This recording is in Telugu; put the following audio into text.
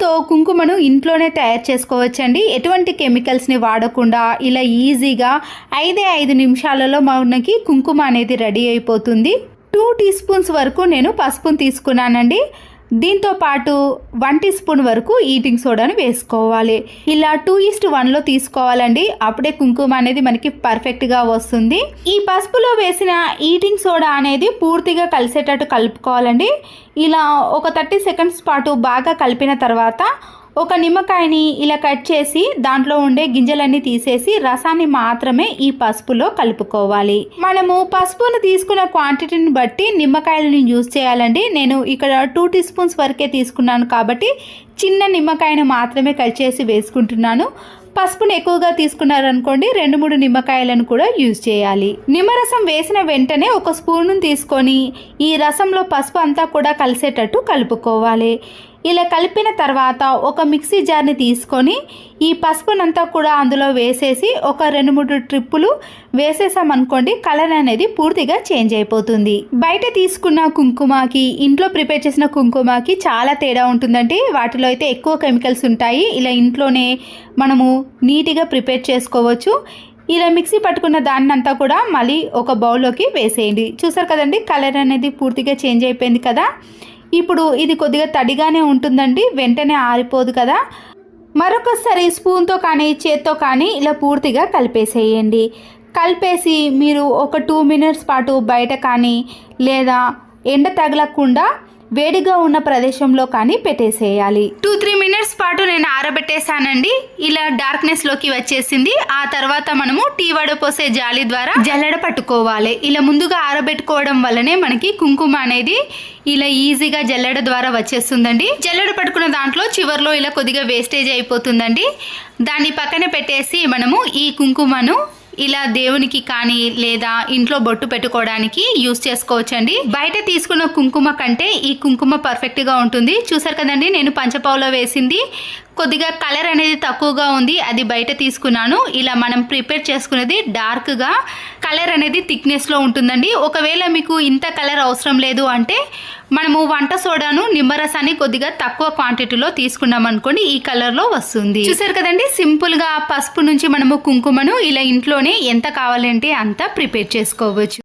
సో కుంకుమను ఇంట్లోనే తయారు చేసుకోవచ్చండి. ఎటువంటి కెమికల్స్ని వాడకుండా ఇలా ఈజీగా 5 నిమిషాలలో మనకి కుంకుమ అనేది రెడీ అయిపోతుంది. 2 టీ స్పూన్స్ వరకు నేను పసుపును తీసుకున్నానండి. దీంతో పాటు 1 టీ స్పూన్ వరకు ఈటింగ్ సోడాను వేసుకోవాలి. ఇలా 2:1లో తీసుకోవాలండి. అప్పుడే కుంకుమ అనేది మనకి పర్ఫెక్ట్గా వస్తుంది. ఈ పసుపులో వేసిన ఈటింగ్ సోడా అనేది పూర్తిగా కలిసేటట్టు కలుపుకోవాలండి. ఇలా ఒక 30 సెకండ్స్ పాటు బాగా కలిపిన తర్వాత ఒక నిమ్మకాయని ఇలా కట్ చేసి దాంట్లో ఉండే గింజలన్నీ తీసేసి రసాన్ని మాత్రమే ఈ పసుపులో కలుపుకోవాలి. మనము పసుపును తీసుకున్న క్వాంటిటీని బట్టి నిమ్మకాయలను యూజ్ చేయాలండి. నేను ఇక్కడ 2 టీ స్పూన్స్ వరకే తీసుకున్నాను కాబట్టి చిన్న నిమ్మకాయను మాత్రమే కట్ చేసి వేసుకుంటున్నాను. పసుపును ఎక్కువగా తీసుకున్నారనుకోండి 2-3 నిమ్మకాయలను కూడా యూజ్ చేయాలి. నిమ్మరసం వేసిన వెంటనే ఒక స్పూన్ తీసుకొని ఈ రసంలో పసుపు అంతా కూడా కలిసేటట్టు కలుపుకోవాలి. ఇలా కలిపిన తర్వాత ఒక మిక్సీ జార్ని తీసుకొని ఈ పసుపునంతా కూడా అందులో వేసేసి ఒక 2-3 ట్రిప్పులు వేసేసామనుకోండి కలర్ అనేది పూర్తిగా చేంజ్ అయిపోతుంది. బయట తీసుకున్న కుంకుమకి ఇంట్లో ప్రిపేర్ చేసిన కుంకుమకి చాలా తేడా ఉంటుందండి. వాటిలో అయితే ఎక్కువ కెమికల్స్ ఉంటాయి. ఇలా ఇంట్లోనే మనము నీట్గా ప్రిపేర్ చేసుకోవచ్చు. ఇలా మిక్సీ పట్టుకున్న దాన్ని అంతా కూడా మళ్ళీ ఒక బౌల్లోకి వేసేయండి. చూసారు కదండి కలర్ అనేది పూర్తిగా చేంజ్ అయిపోయింది కదా. ఇప్పుడు ఇది కొద్దిగా తడిగానే ఉంటుందండి, వెంటనే ఆరిపోదు కదా. మరొకసారి స్పూన్తో కానీ చేత్తో కానీ ఇలా పూర్తిగా కలిపేసేయండి. కలిపేసి మీరు ఒక 2 మినిట్స్ పాటు బయట కానీ లేదా ఎండ తగలకుండా వేడిగా ఉన్న ప్రదేశంలో కానీ పెట్టేసేయాలి. 2-3 మినిట్స్ పాటు నేను ఆరబెట్టేసానండి. ఇలా డార్క్నెస్లోకి వచ్చేసింది. ఆ తర్వాత మనము టీ వడపోసే జాలి ద్వారా జల్లెడ పట్టుకోవాలి. ఇలా ముందుగా ఆరబెట్టుకోవడం వల్లనే మనకి కుంకుమ అనేది ఇలా ఈజీగా జల్లెడ ద్వారా వచ్చేస్తుందండి. జల్లెడ పట్టుకున్న దాంట్లో చివర్లో ఇలా కొద్దిగా వేస్టేజ్ అయిపోతుందండి. దాన్ని పక్కన పెట్టేసి మనము ఈ కుంకుమను ఇలా దేవునికి కానీ లేదా ఇంట్లో బొట్టు పెట్టుకోవడానికి యూస్ చేసుకోవచ్చండి. బయట తీసుకున్న కుంకుమ కంటే ఈ కుంకుమ పర్ఫెక్ట్గా ఉంటుంది. చూసారు కదండి నేను పంచపావులో వేసింది కొద్దిగా కలర్ అనేది తక్కువగా ఉంది, అది బయట తీసుకున్నాను. ఇలా మనం ప్రిపేర్ చేసుకునేది డార్క్గా కలర్ అనేది థిక్నెస్లో ఉంటుందండి. ఒకవేళ మీకు ఇంత కలర్ అవసరం లేదు అంటే మనము వంట సోడాను నిమ్మరసాన్ని కొద్దిగా తక్కువ క్వాంటిటీలో తీసుకున్నాం అనుకోండి ఈ కలర్లో వస్తుంది. చూసారు కదండి సింపుల్గా పసుపు నుంచి మనము కుంకుమను ఇలా ఇంట్లోనే ఎంత కావాలంటే అంత ప్రిపేర్ చేసుకోవచ్చు.